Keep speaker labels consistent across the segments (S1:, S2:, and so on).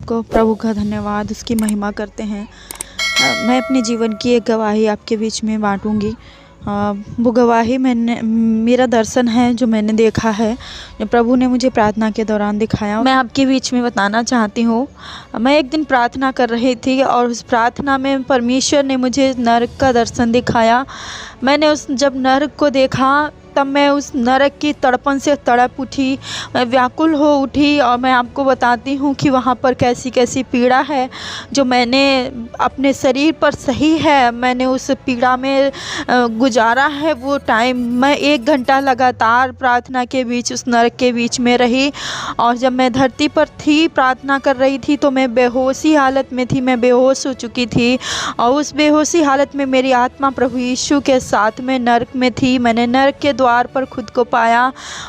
S1: को प्रभु का धन्यवाद, उसकी महिमा करते हैं। मैं अपने जीवन की एक गवाही आपके बीच में बांटूंगी। वो गवाही मेरा दर्शन है जो मैंने देखा है, जो प्रभु ने मुझे प्रार्थना के दौरान दिखाया। मैं आपके बीच में बताना चाहती हूँ। मैं एक दिन प्रार्थना कर रही थी और उस प्रार्थना में परमेश्वर ने मुझे नरक का दर्शन दिखाया। मैंने जब नरक को देखा तब मैं उस नरक की तड़पन से तड़प उठी, मैं व्याकुल हो उठी। और मैं आपको बताती हूँ कि वहाँ पर कैसी कैसी पीड़ा है जो मैंने अपने शरीर पर सही है। मैंने उस पीड़ा में गुजारा है वो टाइम। मैं 1 घंटा लगातार प्रार्थना के बीच उस नरक के बीच में रही। और जब मैं धरती पर थी, प्रार्थना कर रही थी, तो मैं बेहोशी हालत में थी, मैं बेहोश हो चुकी थी। और उस बेहोशी हालत में मेरी आत्मा प्रभु यीशु के साथ में नरक में थी। मैंने नरक के द्वार पर खुद को पाया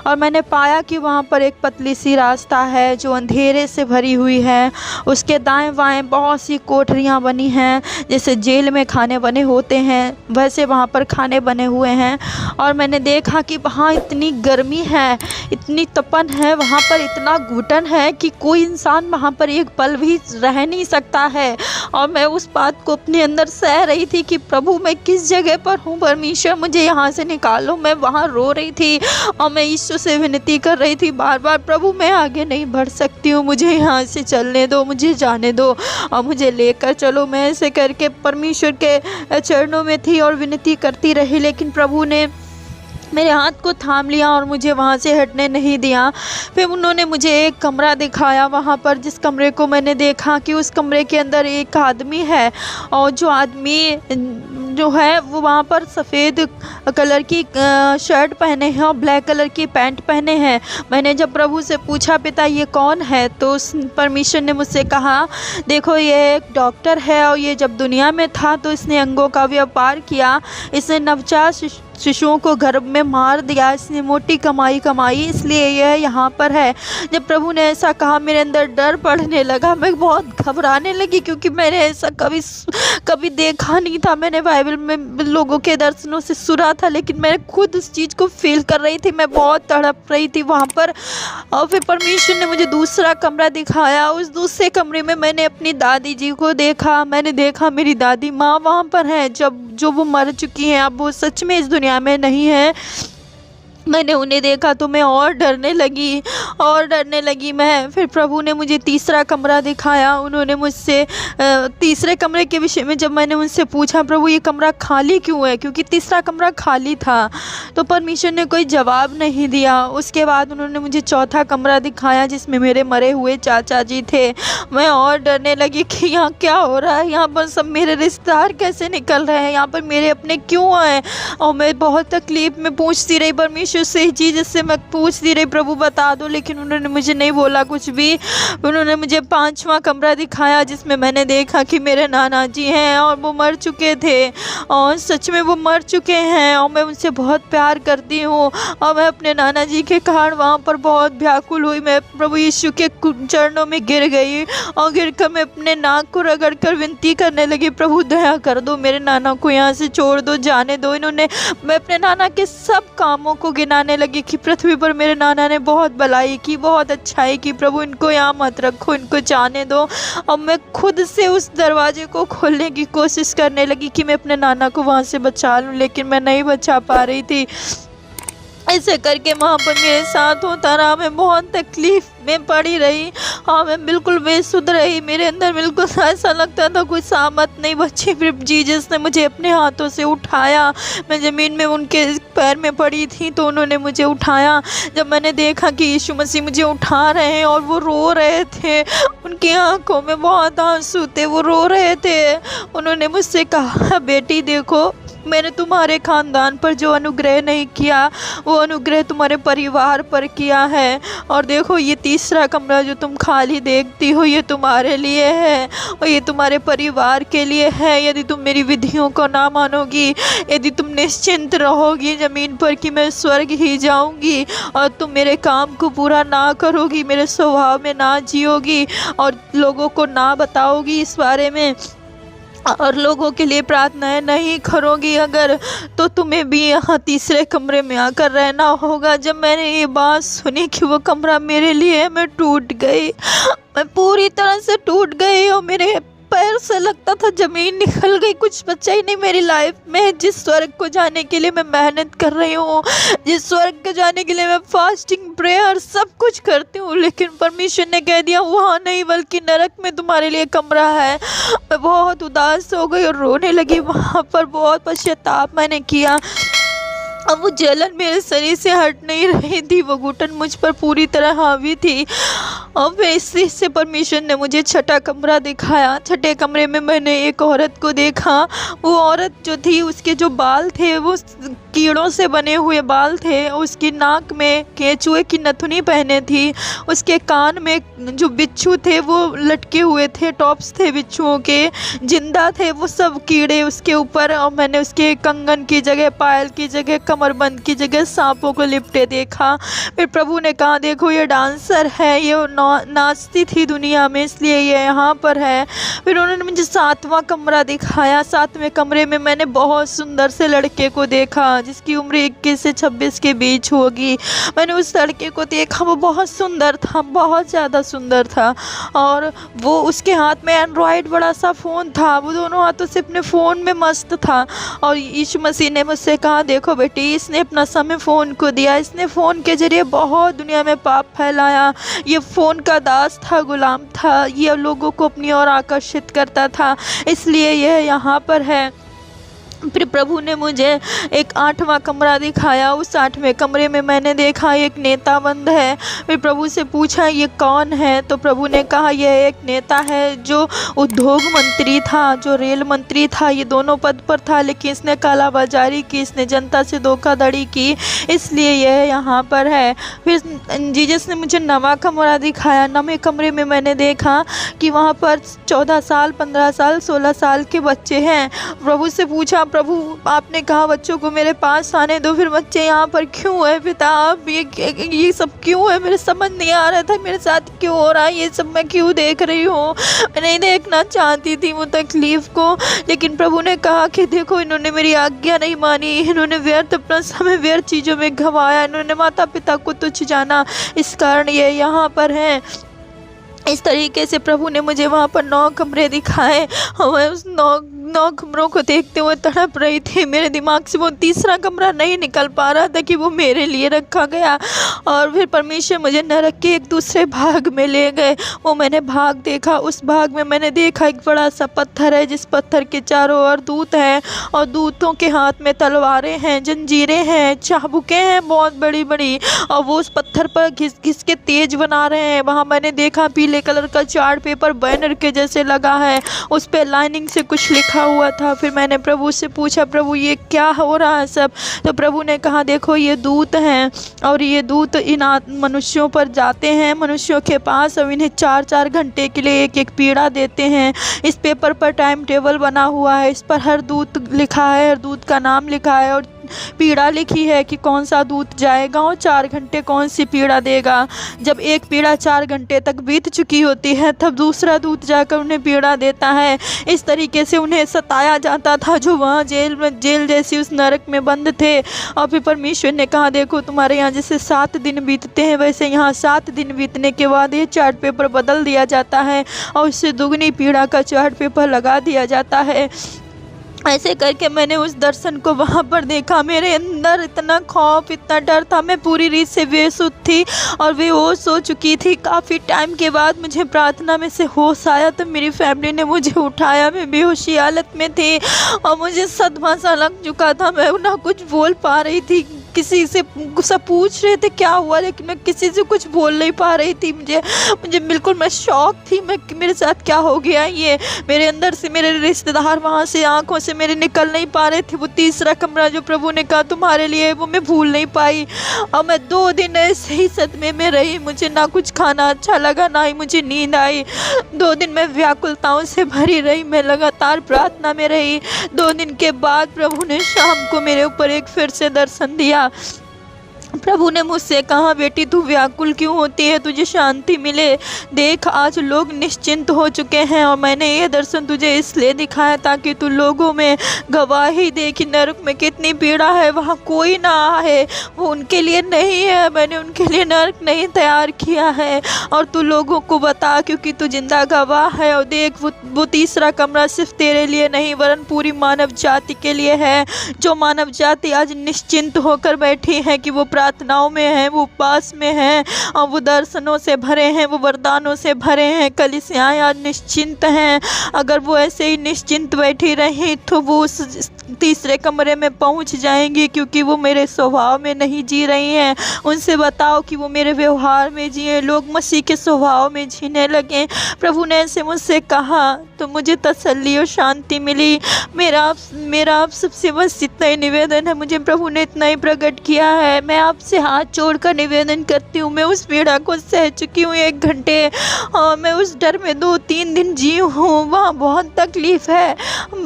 S1: और मैंने पाया कि वहाँ पर एक पतली सी रास्ता है जो अंधेरे से भरी हुई है। उसके दाएं बाएं बहुत सी कोठरियाँ बनी हैं, जैसे जेल में खाने बने होते हैं वैसे वहाँ पर खाने बने हुए हैं। और मैंने देखा कि वहाँ इतनी गर्मी है, इतनी तपन है, वहाँ पर इतना घुटन है कि कोई इंसान वहाँ पर एक पल भी रह नहीं सकता है। और मैं उस बात को अपने अंदर सह रही थी कि प्रभु मैं किस जगह पर हूँ, परमेश्वर मुझे यहाँ से निकालो। मैं वहाँ रो रही थी और मैं यीशु से विनती कर रही थी बार बार, प्रभु मैं आगे नहीं बढ़ सकती हूँ, मुझे यहाँ से चलने दो, मुझे जाने दो और मुझे लेकर चलो। मैं ऐसे करके परमेश्वर के चरणों में थी और विनती करती रही, लेकिन प्रभु ने मेरे हाथ को थाम लिया और मुझे वहाँ से हटने नहीं दिया। फिर उन्होंने मुझे एक कमरा दिखाया वहाँ पर, जिस कमरे को मैंने देखा कि उस कमरे के अंदर एक आदमी है और जो आदमी जो है वो वहाँ पर सफ़ेद कलर की शर्ट पहने हैं और ब्लैक कलर की पैंट पहने हैं। मैंने जब प्रभु से पूछा पिता ये कौन है, तो उस परमेश्वर ने मुझसे कहा देखो ये एक डॉक्टर है और ये जब दुनिया में था तो इसने अंगों का व्यापार किया, इसने नवजात शिशुओं को गर्भ में मार दिया, इसने मोटी कमाई कमाई, इसलिए यह यहाँ पर है। जब प्रभु ने ऐसा कहा मेरे अंदर डर पड़ने लगा, मैं बहुत घबराने लगी क्योंकि मैंने ऐसा कभी देखा नहीं था। मैंने बाइबल में लोगों के दर्शनों से सुना था, लेकिन मैं खुद उस चीज़ को फील कर रही थी, मैं बहुत तड़प रही थी वहाँ पर। और फिर परमेश्वर ने मुझे दूसरा कमरा दिखाया। उस दूसरे कमरे में मैंने अपनी दादी जी को देखा। मैंने देखा मेरी दादी माँ वहाँ पर है, जो वो मर चुकी हैं, अब वो सच में इस दुनिया में नहीं है। मैंने उन्हें देखा तो मैं और डरने लगी मैं। फिर प्रभु ने मुझे तीसरा कमरा दिखाया। उन्होंने मुझसे तीसरे कमरे के विषय में जब मैंने उनसे पूछा प्रभु ये कमरा खाली क्यों है, क्योंकि तीसरा कमरा खाली था, तो परमेश्वर ने कोई जवाब नहीं दिया। उसके बाद उन्होंने मुझे चौथा कमरा दिखाया जिसमें मेरे मरे हुए चाचा जी थे। मैं और डरने लगी कि यहाँ क्या हो रहा है, यहाँ पर सब मेरे रिश्तेदार कैसे निकल रहे हैं, यहाँ पर मेरे अपने क्यों आए। और मैं बहुत तकलीफ़ में पूछती रही परमेश्वर से ही चीज़, जिससे मैं पूछती रही प्रभु बता दो, लेकिन उन्होंने मुझे नहीं बोला कुछ भी। उन्होंने मुझे पांचवा कमरा दिखाया जिसमें मैंने देखा कि मेरे नाना जी हैं और वो मर चुके थे और सच में वो मर चुके हैं और मैं उनसे बहुत प्यार करती हूँ। और मैं अपने नाना जी के कारण वहाँ पर बहुत व्याकुल हुई। मैं प्रभु यीशु के चरणों में गिर गई और गिर कर मैं अपने नाक को रगड़ कर विनती करने लगी प्रभु दया कर दो, मेरे नाना को यहाँ से छोड़ दो, जाने दो। मैं अपने नाना के सब कामों को गिनाने लगी कि पृथ्वी पर मेरे नाना ने बहुत भलाई की, बहुत अच्छाई की, प्रभु इनको यहाँ मत रखो, इनको जाने दो। और मैं खुद से उस दरवाजे को खोलने की कोशिश करने लगी कि मैं अपने नाना को वहाँ से बचा लूँ, लेकिन मैं नहीं बचा पा रही थी। ऐसे करके वहाँ पर मेरे साथ होता रहा। मैं बहुत तकलीफ़ में पड़ी रही और मैं बिल्कुल बेसुध रही। मेरे अंदर बिल्कुल ऐसा लगता था कोई सामत नहीं बची। फिर जीसस ने मुझे अपने हाथों से उठाया। मैं ज़मीन में उनके पैर में पड़ी थी तो उन्होंने मुझे उठाया। जब मैंने देखा कि यीशु मसीह मुझे उठा रहे हैं और वो रो रहे थे, उनकी आंखों में बहुत आंसू थे, वो रो रहे थे। उन्होंने मुझसे कहा बेटी देखो, मैंने तुम्हारे ख़ानदान पर जो अनुग्रह नहीं किया वो अनुग्रह तुम्हारे परिवार पर किया है। और देखो ये तीसरा कमरा जो तुम खाली देखती हो ये तुम्हारे लिए है और ये तुम्हारे परिवार के लिए है। यदि तुम मेरी विधियों को ना मानोगी, यदि तुम निश्चिंत रहोगी ज़मीन पर कि मैं स्वर्ग ही जाऊंगी, और तुम मेरे काम को पूरा ना करोगी, मेरे स्वभाव में ना जियोगी और लोगों को ना बताओगी इस बारे में, और लोगों के लिए प्रार्थनाएं नहीं करोगी अगर, तो तुम्हें भी यहाँ तीसरे कमरे में आकर रहना होगा। जब मैंने ये बात सुनी कि वो कमरा मेरे लिए है, मैं टूट गई। मैं पूरी तरह से टूट गई और मेरे पैर से लगता था ज़मीन निकल गई, कुछ बचा ही नहीं मेरी लाइफ में। जिस स्वर्ग को जाने के लिए मैं मेहनत कर रही हूँ, जिस स्वर्ग को जाने के लिए मैं फास्टिंग प्रेयर सब कुछ करती हूँ, लेकिन परमेश्वर ने कह दिया वहाँ नहीं बल्कि नरक में तुम्हारे लिए कमरा है। मैं बहुत उदास हो गई और रोने लगी। वहाँ पर बहुत पश्चाताप मैंने किया। अब वो जलन मेरे शरीर से हट नहीं रही थी, वो घुटन मुझ पर पूरी तरह हावी थी। और फिर इसी से परमेश्वर ने मुझे छठा कमरा दिखाया। छठे कमरे में मैंने एक औरत को देखा। वो औरत जो थी उसके जो बाल थे वो कीड़ों से बने हुए बाल थे। उसकी नाक में केंचुए की नथुनी पहने थी। उसके कान में जो बिच्छू थे वो लटके हुए थे, टॉप्स थे बिच्छुओं के, जिंदा थे वो सब कीड़े उसके ऊपर। और मैंने उसके कंगन की जगह, पायल की जगह, कमरबंद की जगह सांपों को लिपटे देखा। फिर प्रभु ने कहा देखो ये डांसर है, ये नाचती थी दुनिया में इसलिए ये यहाँ पर है। फिर उन्होंने मुझे सातवां कमरा दिखाया। सातवें कमरे में मैंने बहुत सुंदर से लड़के को देखा जिसकी उम्र 21 से 26 के बीच होगी। मैंने उस लड़के को देखा, वो बहुत सुंदर था, बहुत ज़्यादा सुंदर था। और वो उसके हाथ में एंड्रॉयड बड़ा सा फ़ोन था, वो दोनों हाथों से अपने फ़ोन में मस्त था। और यीशु मसीह ने मुझसे कहा देखो बेटी, इसने अपना समय फ़ोन को दिया, इसने फ़ोन के ज़रिए बहुत दुनिया में पाप फैलाया। ये फ़ोन का दास था, गुलाम था, ये लोगों को अपनी ओर आकर्षित करता था, इसलिए यह यहाँ पर है। फिर प्रभु ने मुझे एक 8वां कमरा दिखाया। उस 8वें कमरे में मैंने देखा एक नेता बंद है। फिर प्रभु से पूछा ये कौन है, तो प्रभु ने कहा यह एक नेता है जो उद्योग मंत्री था, जो रेल मंत्री था। ये दोनों पद पर था, लेकिन इसने कालाबाजारी की, इसने जनता से धोखाधड़ी की, इसलिए यह यहाँ पर है। फिर जीसस ने मुझे 9वां कमरा दिखाया। 9वें कमरे में मैंने देखा कि वहाँ पर 14 साल, 15 साल, 16 साल के बच्चे हैं। प्रभु से पूछा प्रभु आपने कहा बच्चों को मेरे पास आने दो, फिर बच्चे यहाँ पर क्यों है पिता? आप ये सब क्यों है? मेरे समझ नहीं आ रहा था मेरे साथ क्यों हो रहा है ये सब, मैं क्यों देख रही हूँ? मैं नहीं देखना चाहती थी वो तकलीफ़ को, लेकिन प्रभु ने कहा कि देखो इन्होंने मेरी आज्ञा नहीं मानी, इन्होंने व्यर्थ अपना समय व्यर्थ चीज़ों में गंवाया, इन्होंने माता पिता को तुच्छ जाना, इस कारण ये यहाँ पर हैं। इस तरीके से प्रभु ने मुझे वहाँ पर 9 कमरे दिखाए और मैं उस 9 कमरों को देखते हुए तड़प रही थी। मेरे दिमाग से वो तीसरा कमरा नहीं निकल पा रहा था कि वो मेरे लिए रखा गया। और फिर परमेश्वर मुझे नरक के एक दूसरे भाग में ले गए। वो मैंने भाग देखा। उस भाग में मैंने देखा एक बड़ा सा पत्थर है, जिस पत्थर के चारों ओर दूत हैं और दूतों के हाथ में तलवारें हैं, जंजीरें हैं, चाबुकें हैं बहुत बड़ी बड़ी, और वो उस पत्थर पर घिस घिस के तेज बना रहे हैं। वहाँ मैंने देखा पीले कलर का चार्ट पेपर बैनर के जैसे लगा है, उस पे लाइनिंग से कुछ लिखा हुआ था। फिर मैंने प्रभु से पूछा प्रभु ये क्या हो रहा है सब? तो प्रभु ने कहा देखो ये दूत हैं और ये दूत इन मनुष्यों पर जाते हैं, मनुष्यों के पास, और इन्हें 4-4 घंटे के लिए एक एक पीड़ा देते हैं। इस पेपर पर टाइम टेबल बना हुआ है, इस पर हर दूत लिखा है, हर दूत का नाम लिखा है और पीड़ा लिखी है कि कौन सा दूत जाएगा और 4 घंटे कौन सी पीड़ा देगा। जब एक पीड़ा 4 घंटे तक बीत चुकी होती है तब दूसरा दूत जाकर उन्हें पीड़ा देता है। इस तरीके से उन्हें सताया जाता था जो वहाँ जेल जैसी उस नरक में बंद थे। और फिर परमेश्वर ने कहा देखो तुम्हारे यहाँ जैसे 7 दिन बीतते हैं वैसे यहाँ 7 दिन बीतने के बाद ये चार्ट पेपर बदल दिया जाता है और उससे दुगनी पीड़ा का चार्ट पेपर लगा दिया जाता है। ऐसे करके मैंने उस दर्शन को वहाँ पर देखा। मेरे अंदर इतना खौफ, इतना डर था, मैं पूरी रीत से बेसुध थी और बेहोश हो चुकी थी। काफ़ी टाइम के बाद मुझे प्रार्थना में से होश आया तो मेरी फैमिली ने मुझे उठाया। मैं बेहोशी हालत में थी और मुझे सदमा सा लग चुका था। मैं ना कुछ बोल पा रही थी, किसी से सब पूछ रहे थे क्या हुआ, लेकिन मैं किसी से कुछ बोल नहीं पा रही थी। मुझे बिल्कुल मैं शॉक थी, मेरे साथ क्या हो गया ये। मेरे अंदर से मेरे रिश्तेदार वहाँ से आंखों से मेरे निकल नहीं पा रहे थे। वो तीसरा कमरा जो प्रभु ने कहा तुम्हारे लिए वो मैं भूल नहीं पाई। और मैं 2 दिन ऐसे ही सदमे में रही। मुझे ना कुछ खाना अच्छा लगा, ना ही मुझे नींद आई। 2 दिन मैं व्याकुलताओं से भरी रही। मैं लगातार प्रार्थना में रही। 2 दिन के बाद प्रभु ने शाम को मेरे ऊपर एक फिर से दर्शन दिया प्रभु ने मुझसे कहा, बेटी तू व्याकुल क्यों होती है, तुझे शांति मिले। देख आज लोग निश्चिंत हो चुके हैं और मैंने ये दर्शन तुझे इसलिए दिखाया ताकि तू लोगों में गवाही दे कि नरक में कितनी पीड़ा है, वहाँ कोई ना आए, वो उनके लिए नहीं है, मैंने उनके लिए नरक नहीं तैयार किया है। और तू लोगों को बता क्योंकि तू जिंदा गवाह है। और देख वो तीसरा कमरा सिर्फ तेरे लिए नहीं वरन पूरी मानव जाति के लिए है। जो मानव जाति आज निश्चिंत होकर बैठी है कि वो प्रार्थनाओं में है, वो उपवास में है और वो दर्शनों से भरे हैं, वो वरदानों से भरे हैं। कलीसियाएं आज निश्चिंत हैं। अगर वो ऐसे ही निश्चिंत बैठी रही तो वो उस तीसरे कमरे में पहुंच जाएंगी, क्योंकि वो मेरे स्वभाव में नहीं जी रही हैं। उनसे बताओ कि वो मेरे व्यवहार में जिए, लोग मसीह के स्वभाव में जीने लगे। प्रभु ने ऐसे मुझसे कहा तो मुझे तसल्ली और शांति मिली। मेरा आप सबसे बस इतना ही निवेदन है, मुझे प्रभु ने इतना ही प्रकट किया है। मैं आपसे हाथ जोड़कर निवेदन करती हूँ, मैं उस पीड़ा को सह चुकी हूँ 1 घंटे और मैं उस डर में 2-3 दिन जी हूँ। वहाँ बहुत तकलीफ़ है।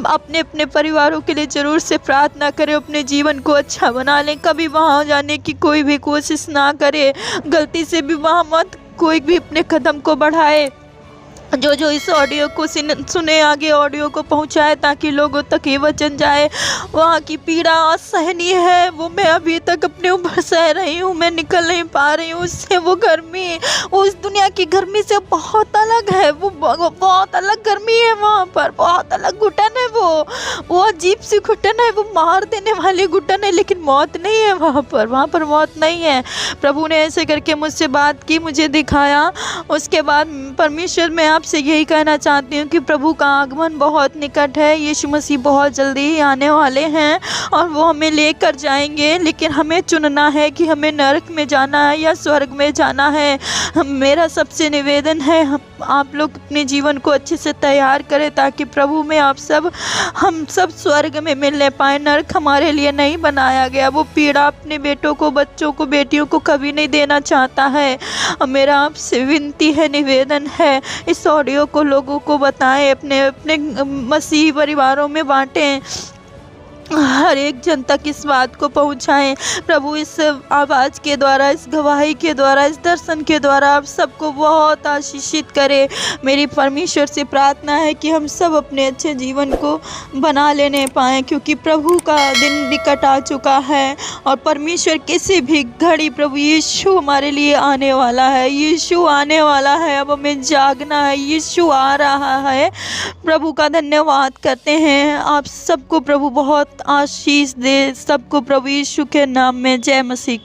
S1: अपने अपने परिवारों के लिए ज़रूर से प्रार्थना करें, अपने जीवन को अच्छा बना लें। कभी वहाँ जाने की कोई भी कोशिश ना करें, गलती से भी वहाँ मत कोई भी अपने कदम को बढ़ाए। जो इस ऑडियो को सुने आगे ऑडियो को पहुंचाए ताकि लोगों तक ये वचन जाए। वहाँ की पीड़ा असहनीय है, वो मैं अभी तक अपने ऊपर सह रही हूँ, मैं निकल नहीं पा रही हूँ उससे। वो गर्मी उस दुनिया की गर्मी से बहुत अलग है, वो बहुत अलग गर्मी है, वहाँ पर बहुत अलग घुटन है। वो अजीब सी घुटन है, वो मार देने वाली घुटन है, लेकिन मौत नहीं है वहाँ पर मौत नहीं है। प्रभु ने ऐसे करके मुझसे बात की, मुझे दिखाया। उसके बाद परमेश्वर में आपसे यही कहना चाहती हूँ कि प्रभु का आगमन बहुत निकट है। यीशु मसीह बहुत जल्दी ही आने वाले हैं और वो हमें लेकर जाएंगे, लेकिन हमें चुनना है कि हमें नरक में जाना है या स्वर्ग में जाना है। मेरा सबसे निवेदन है आप लोग अपने जीवन को अच्छे से तैयार करें ताकि प्रभु में हम सब स्वर्ग में मिलने पाए। नरक हमारे लिए नहीं बनाया गया, वो पीड़ा अपने बेटों को, बच्चों को, बेटियों को कभी नहीं देना चाहता है। मेरा आपसे विनती है, निवेदन है, इस ऑडियो को लोगों को बताएं, अपने अपने मसीही परिवारों में बांटें, हर एक जन तक इस बात को पहुंचाएं। प्रभु इस आवाज़ के द्वारा, इस गवाही के द्वारा, इस दर्शन के द्वारा आप सबको बहुत आशीषित करे। मेरी परमेश्वर से प्रार्थना है कि हम सब अपने अच्छे जीवन को बना लेने पाएँ, क्योंकि प्रभु का दिन निकट आ चुका है और परमेश्वर किसी भी घड़ी प्रभु यीशु हमारे लिए आने वाला है। यीशु आने वाला है, अब हमें जागना है। यीशु आ रहा है। प्रभु का धन्यवाद करते हैं। आप सबको प्रभु बहुत आशीष दे। सबको प्रभु यीशु के नाम में जय मसीह।